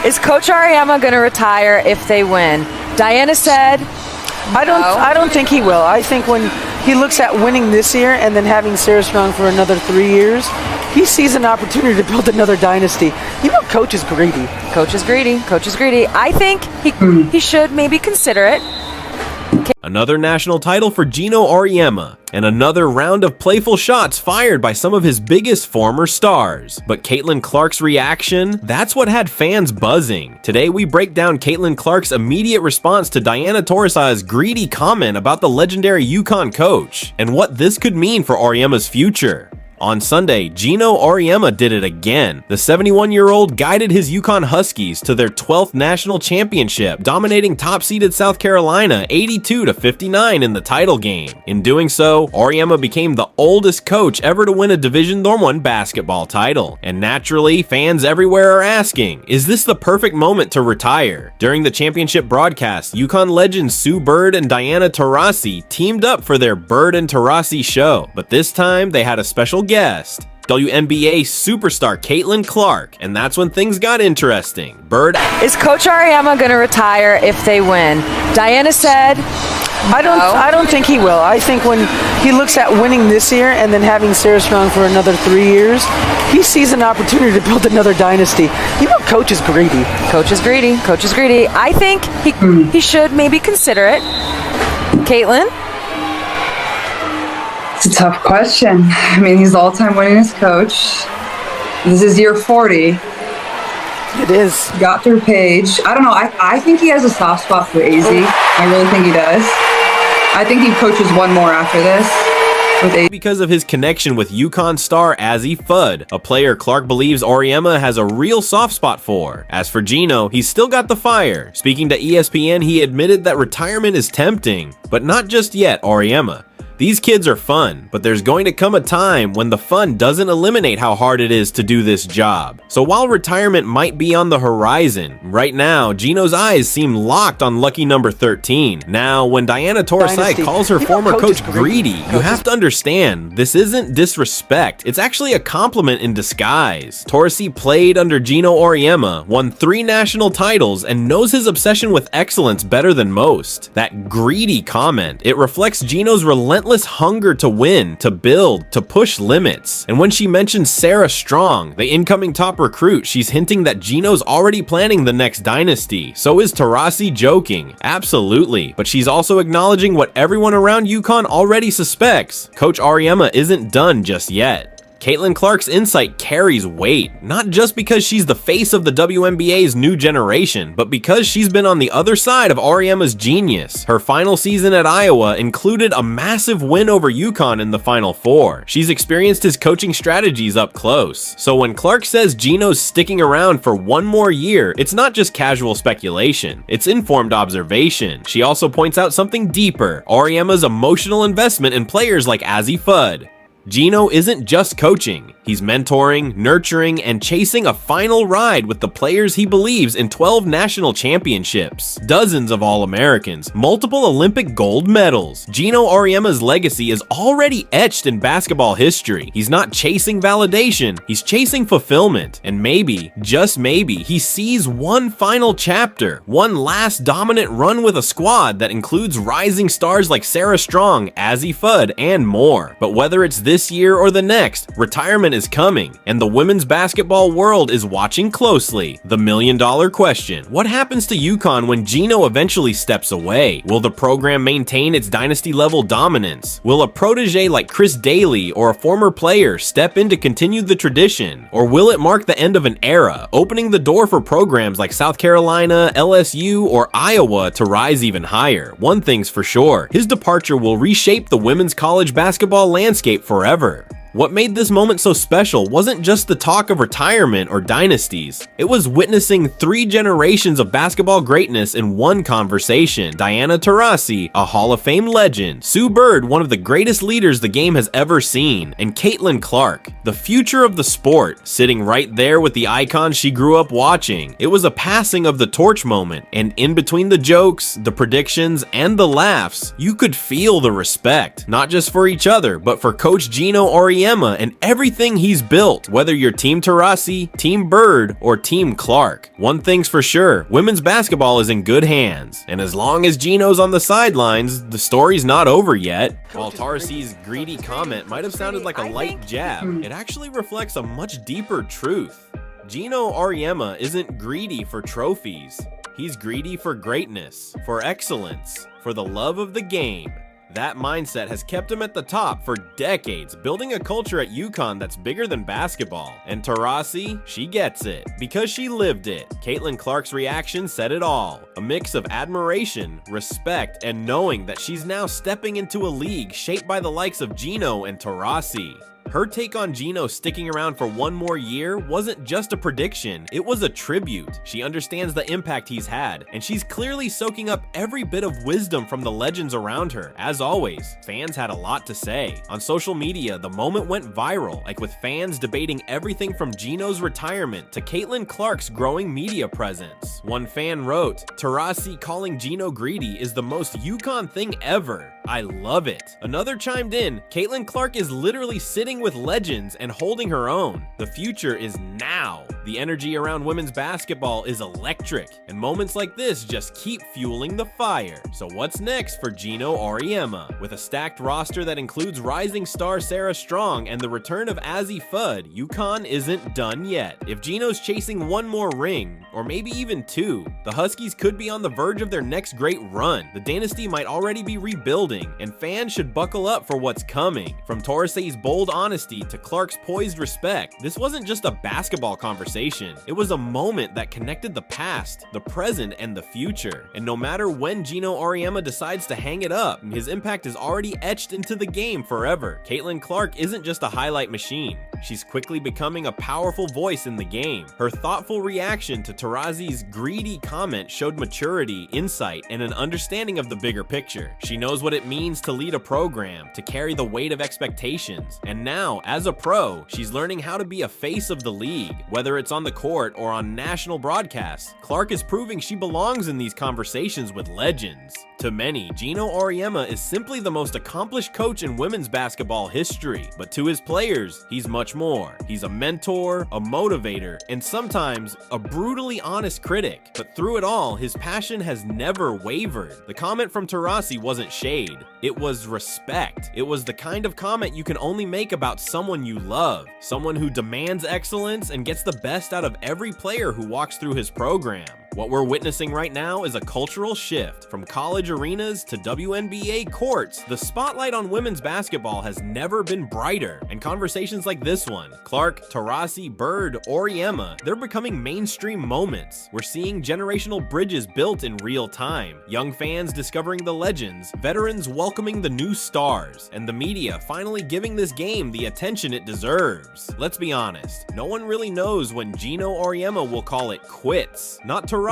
Is Coach Auriemma going to retire if they win? Diana said, I don't think he will. I think when he looks at winning this year and then having Sarah Strong for another 3 years, he sees an opportunity to build another dynasty. You know, Coach is greedy. Coach is greedy. Coach is greedy. I think he should maybe consider it. Another national title for Gino Auriemma, and another round of playful shots fired by some of his biggest former stars. But Caitlin Clark's reaction, that's what had fans buzzing. Today we break down Caitlin Clark's immediate response to Diana Taurasi's greedy comment about the legendary UConn coach, and what this could mean for Auriemma's future. On Sunday, Geno Auriemma did it again. The 71-year-old guided his UConn Huskies to their 12th national championship, dominating top-seeded South Carolina 82-59 in the title game. In doing so, Auriemma became the oldest coach ever to win a Division I basketball title. And naturally, fans everywhere are asking, is this the perfect moment to retire? During the championship broadcast, UConn legends Sue Bird and Diana Taurasi teamed up for their Bird and Taurasi show, but this time they had a special guest, WNBA superstar Caitlin Clark, and that's when things got interesting. Bird, is Coach Auriemma going to retire if they win? Diana said, I don't think he will. I think when he looks at winning this year and then having Sarah Strong for another 3 years, he sees an opportunity to build another dynasty. You know, Coach is greedy. Coach is greedy. Coach is greedy. I think he should maybe consider it. Caitlin? It's a tough question. I mean, he's the all-time winningest coach. This is year 40. It is. Got through Paige. I don't know. I think he has a soft spot for AZ. I really think he does. I think he coaches one more after this with AZ. Because of his connection with UConn star Azzi Fudd, a player Clark believes Auriemma has a real soft spot for. As for Geno, he's still got the fire. Speaking to ESPN, he admitted that retirement is tempting, but not just yet, Auriemma. These kids are fun, but there's going to come a time when the fun doesn't eliminate how hard it is to do this job. So while retirement might be on the horizon, right now, Geno's eyes seem locked on lucky number 13. Now, when Diana Taurasi calls her former coach greedy, you have to understand, this isn't disrespect. It's actually a compliment in disguise. Taurasi played under Gino Auriemma, won 3 national titles, and knows his obsession with excellence better than most. That greedy comment, it reflects Gino's relentless hunger to win, to build, to push limits. And when she mentions Sarah Strong, the incoming top recruit, she's hinting that Geno's already planning the next dynasty. So is Taurasi joking? Absolutely. But she's also acknowledging what everyone around UConn already suspects. Coach Auriemma isn't done just yet. Caitlin Clark's insight carries weight, not just because she's the face of the WNBA's new generation, but because she's been on the other side of Auriemma's genius. Her final season at Iowa included a massive win over UConn in the Final Four. She's experienced his coaching strategies up close. So when Clark says Geno's sticking around for one more year, it's not just casual speculation, it's informed observation. She also points out something deeper, Auriemma's emotional investment in players like Azzi Fudd. Geno isn't just coaching, he's mentoring, nurturing, and chasing a final ride with the players he believes in 12 national championships, dozens of All-Americans, multiple Olympic gold medals. Geno Auriemma's legacy is already etched in basketball history. He's not chasing validation, he's chasing fulfillment. And maybe, just maybe, he sees one final chapter, one last dominant run with a squad that includes rising stars like Sarah Strong, Azzi Fudd, and more. But whether it's this year or the next, retirement is coming, and the women's basketball world is watching closely. The million-dollar question: what happens to UConn when Geno eventually steps away? Will the program maintain its dynasty-level dominance? Will a protege like Chris Daly or a former player step in to continue the tradition? Or will it mark the end of an era, opening the door for programs like South Carolina, LSU, or Iowa to rise even higher? One thing's for sure, his departure will reshape the women's college basketball landscape forever. What made this moment so special wasn't just the talk of retirement or dynasties. It was witnessing 3 generations of basketball greatness in one conversation. Diana Taurasi, a Hall of Fame legend, Sue Bird, one of the greatest leaders the game has ever seen, and Caitlin Clark, the future of the sport, sitting right there with the icons she grew up watching. It was a passing of the torch moment, and in between the jokes, the predictions, and the laughs, you could feel the respect, not just for each other, but for Coach Gino Auriemma Auriemma and everything he's built, whether you're Team Taurasi, Team Bird, or Team Clark. One thing's for sure, women's basketball is in good hands, and as long as Geno's on the sidelines, the story's not over yet. While Taurasi's greedy comment might have sounded like a light jab, it actually reflects a much deeper truth. Gino Auriemma isn't greedy for trophies. He's greedy for greatness, for excellence, for the love of the game. That mindset has kept him at the top for decades, building a culture at UConn that's bigger than basketball. And Taurasi, she gets it, because she lived it. Caitlin Clark's reaction said it all. A mix of admiration, respect, and knowing that she's now stepping into a league shaped by the likes of Geno and Taurasi. Her take on Geno sticking around for one more year wasn't just a prediction, it was a tribute. She understands the impact he's had, and she's clearly soaking up every bit of wisdom from the legends around her. As always, fans had a lot to say. On social media, the moment went viral, like with fans debating everything from Geno's retirement to Caitlin Clark's growing media presence. One fan wrote, "Taurasi calling Geno greedy is the most UConn thing ever. I love it." Another chimed in, "Caitlin Clark is literally sitting with legends and holding her own. The future is now. The energy around women's basketball is electric, and moments like this just keep fueling the fire." So what's next for Gino Auriemma? With a stacked roster that includes rising star Sarah Strong and the return of Azzi Fudd, UConn isn't done yet. If Gino's chasing one more ring, or maybe even two, the Huskies could be on the verge of their next great run. The Dynasty might already be rebuilding, and fans should buckle up for what's coming. From Taurasi's bold honesty to Clark's poised respect, this wasn't just a basketball conversation. It was a moment that connected the past, the present, and the future. And no matter when Gino Auriemma decides to hang it up, his impact is already etched into the game forever. Caitlin Clark isn't just a highlight machine. She's quickly becoming a powerful voice in the game. Her thoughtful reaction to Taurasi's greedy comment showed maturity, insight, and an understanding of the bigger picture. She knows what it means to lead a program, to carry the weight of expectations, and now, as a pro, she's learning how to be a face of the league. Whether it's on the court or on national broadcasts, Clark is proving she belongs in these conversations with legends. To many, Gino Auriemma is simply the most accomplished coach in women's basketball history, but to his players, he's much more. He's a mentor, a motivator, and sometimes a brutally honest critic. But through it all, his passion has never wavered. The comment from Taurasi wasn't shade, it was respect. It was the kind of comment you can only make about someone you love, someone who demands excellence and gets the best out of every player who walks through his program. What we're witnessing right now is a cultural shift. From college arenas to WNBA courts, the spotlight on women's basketball has never been brighter. And conversations like this one, Clark, Taurasi, Bird, Auriemma, they're becoming mainstream moments. We're seeing generational bridges built in real time, young fans discovering the legends, veterans welcoming the new stars, and the media finally giving this game the attention it deserves. Let's be honest, no one really knows when Gino Auriemma will call it quits. Not Taurasi,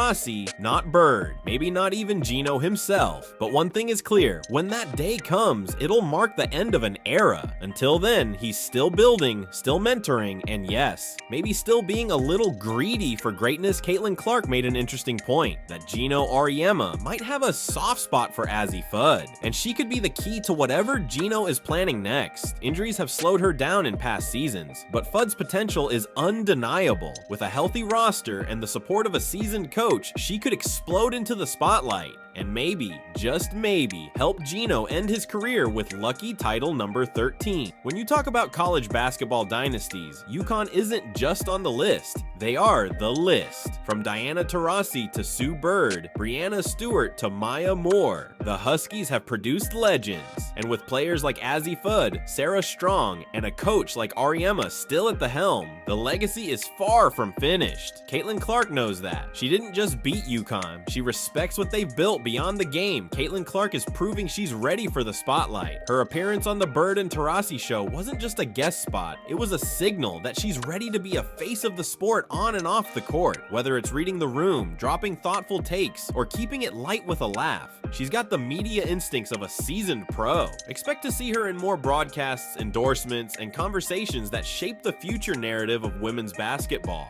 not Bird, maybe not even Geno himself. But one thing is clear, when that day comes, it'll mark the end of an era. Until then, he's still building, still mentoring, and yes, maybe still being a little greedy for greatness. Caitlin Clark made an interesting point, that Gino Auriemma might have a soft spot for Azzi Fudd, and she could be the key to whatever Gino is planning next. Injuries have slowed her down in past seasons, but Fudd's potential is undeniable. With a healthy roster and the support of a seasoned coach, she could explode into the spotlight and maybe, just maybe, help Geno end his career with lucky title number 13. When you talk about college basketball dynasties, UConn isn't just on the list, they are the list. From Diana Taurasi to Sue Bird, Brianna Stewart to Maya Moore, the Huskies have produced legends. And with players like Azzi Fudd, Sarah Strong, and a coach like Auriemma still at the helm, the legacy is far from finished. Caitlin Clark knows that. She didn't just beat UConn, she respects what they've built beyond the game. Caitlin Clark is proving she's ready for the spotlight. Her appearance on the Bird and Taurasi show wasn't just a guest spot, it was a signal that she's ready to be a face of the sport on and off the court. Whether it's reading the room, dropping thoughtful takes, or keeping it light with a laugh, she's got the media instincts of a seasoned pro. Expect to see her in more broadcasts, endorsements, and conversations that shape the future narrative of women's basketball.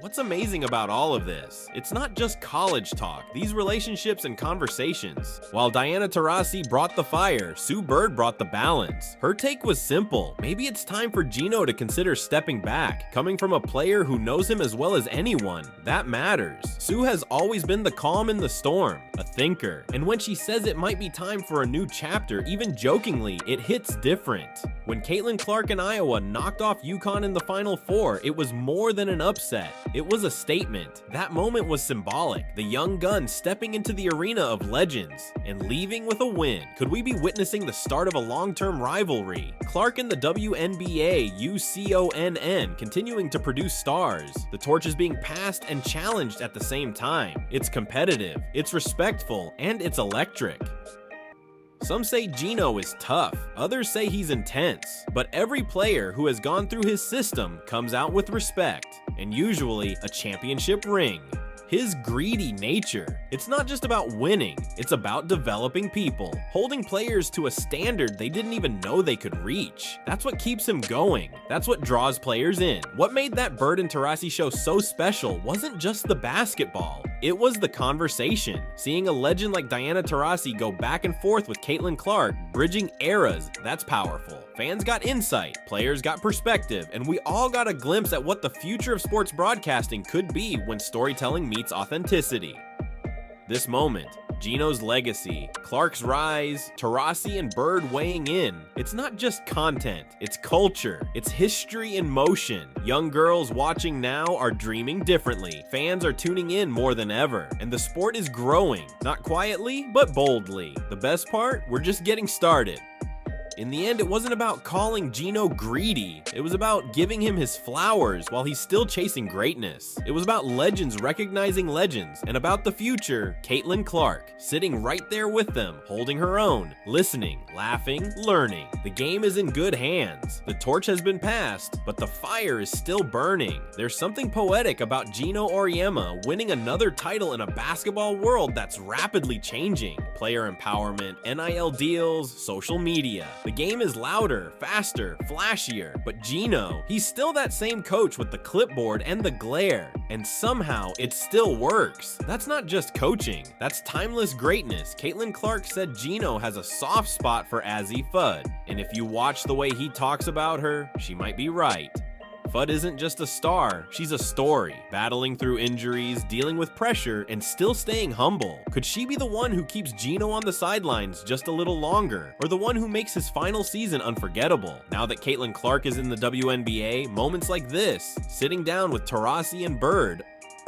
What's amazing about all of this? It's not just college talk, these relationships and conversations. While Diana Taurasi brought the fire, Sue Bird brought the balance. Her take was simple. Maybe it's time for Geno to consider stepping back. Coming from a player who knows him as well as anyone, that matters. Sue has always been the calm in the storm, a thinker. And when she says it might be time for a new chapter, even jokingly, it hits different. When Caitlin Clark and Iowa knocked off UConn in the Final Four, it was more than an upset. It was a statement. That moment was symbolic. The young gun stepping into the arena of legends and leaving with a win. Could we be witnessing the start of a long-term rivalry? Clark and the WNBA, UConn, continuing to produce stars. The torch is being passed and challenged at the same time. It's competitive, it's respectful, and it's electric. Some say Geno is tough, others say he's intense, but every player who has gone through his system comes out with respect, and usually a championship ring. His greedy nature. It's not just about winning, it's about developing people, holding players to a standard they didn't even know they could reach. That's what keeps him going. That's what draws players in. What made that Bird and Taurasi show so special wasn't just the basketball, it was the conversation. Seeing a legend like Diana Taurasi go back and forth with Caitlin Clark, bridging eras, that's powerful. Fans got insight, players got perspective, and we all got a glimpse at what the future of sports broadcasting could be when storytelling meets authenticity. This moment, Geno's legacy, Clark's rise, Taurasi and Bird weighing in. It's not just content, it's culture, it's history in motion. Young girls watching now are dreaming differently. Fans are tuning in more than ever, and the sport is growing, not quietly, but boldly. The best part? We're just getting started. In the end, it wasn't about calling Geno greedy. It was about giving him his flowers while he's still chasing greatness. It was about legends recognizing legends, and about the future, Caitlin Clark, sitting right there with them, holding her own, listening, laughing, learning. The game is in good hands. The torch has been passed, but the fire is still burning. There's something poetic about Gino Auriemma winning another title in a basketball world that's rapidly changing. Player empowerment, NIL deals, social media. The game is louder, faster, flashier, but Geno, he's still that same coach with the clipboard and the glare, and somehow it still works. That's not just coaching, that's timeless greatness. Caitlin Clark said Geno has a soft spot for Azzi Fudd, and if you watch the way he talks about her, she might be right. Fudd isn't just a star, she's a story, battling through injuries, dealing with pressure, and still staying humble. Could she be the one who keeps Geno on the sidelines just a little longer, or the one who makes his final season unforgettable? Now that Caitlin Clark is in the WNBA, moments like this, sitting down with Taurasi and Bird,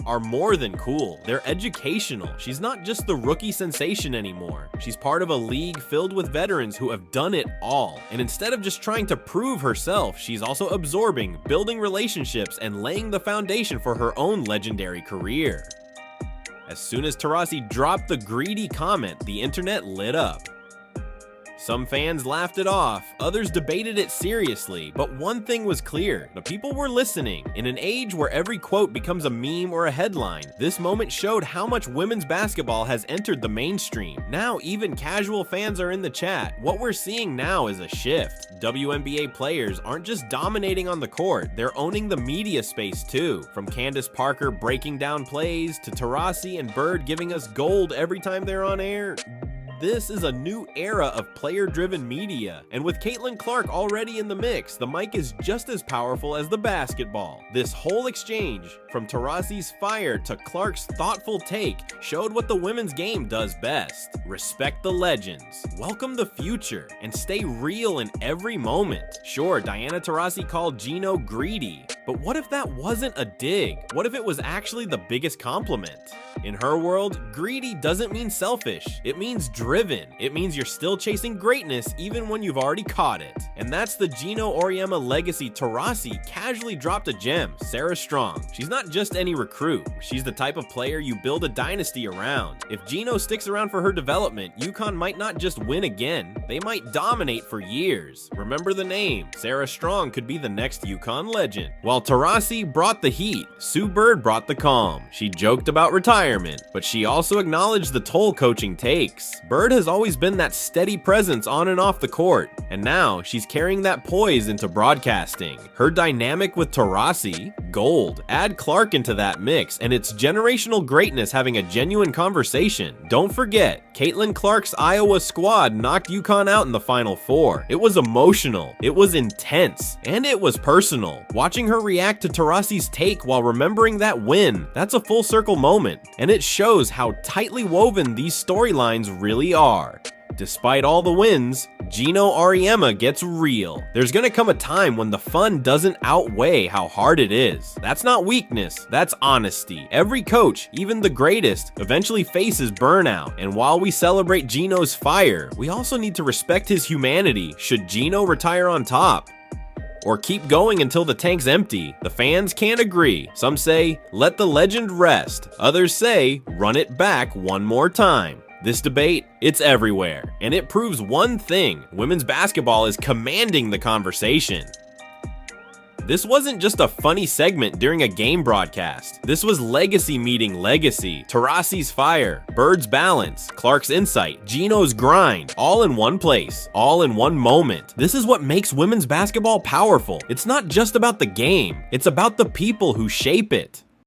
are more than cool. They're educational. She's not just the rookie sensation anymore. She's part of a league filled with veterans who have done it all. And instead of just trying to prove herself, she's also absorbing, building relationships, and laying the foundation for her own legendary career. As soon as Taurasi dropped the greedy comment, the internet lit up. Some fans laughed it off, others debated it seriously, but one thing was clear, the people were listening. In an age where every quote becomes a meme or a headline, this moment showed how much women's basketball has entered the mainstream. Now even casual fans are in the chat. What we're seeing now is a shift. WNBA players aren't just dominating on the court, they're owning the media space too. From Candace Parker breaking down plays, to Taurasi and Bird giving us gold every time they're on air. This is a new era of player-driven media, and with Caitlin Clark already in the mix, the mic is just as powerful as the basketball. This whole exchange, from Taurasi's fire to Clark's thoughtful take, showed what the women's game does best. Respect the legends, welcome the future, and stay real in every moment. Sure, Diana Taurasi called Geno greedy, but what if that wasn't a dig? What if it was actually the biggest compliment? In her world, greedy doesn't mean selfish, it means driven. It means you're still chasing greatness even when you've already caught it. And that's the Gino Auriemma legacy. Taurasi casually dropped a gem, Sarah Strong. She's not just any recruit, she's the type of player you build a dynasty around. If Geno sticks around for her development, UConn might not just win again, they might dominate for years. Remember the name, Sarah Strong could be the next UConn legend. While Taurasi brought the heat, Sue Bird brought the calm. She joked about retirement, but she also acknowledged the toll coaching takes. Bird has always been that steady presence on and off the court, and now she's carrying that poise into broadcasting. Her dynamic with Taurasi, gold. Add Clark into that mix, and it's generational greatness having a genuine conversation. Don't forget, Caitlin Clark's Iowa squad knocked UConn out in the Final Four. It was emotional, it was intense, and it was personal. Watching her react to Taurasi's take while remembering that win, that's a full circle moment, and it shows how tightly woven these storylines really are. Despite all the wins, Gino Auriemma gets real. There's gonna come a time when the fun doesn't outweigh how hard it is. That's not weakness, that's honesty. Every coach, even the greatest, eventually faces burnout. And while we celebrate Gino's fire, we also need to respect his humanity should Gino retire on top. Or keep going until the tank's empty. The fans can't agree. Some say, let the legend rest. Others say, run it back one more time. This debate, it's everywhere, and it proves one thing: women's basketball is commanding the conversation. This wasn't just a funny segment during a game broadcast. This was legacy meeting legacy. Taurasi's fire, Bird's balance, Clark's insight, Gino's grind, all in one place, all in one moment. This is what makes women's basketball powerful. It's not just about the game, it's about the people who shape it.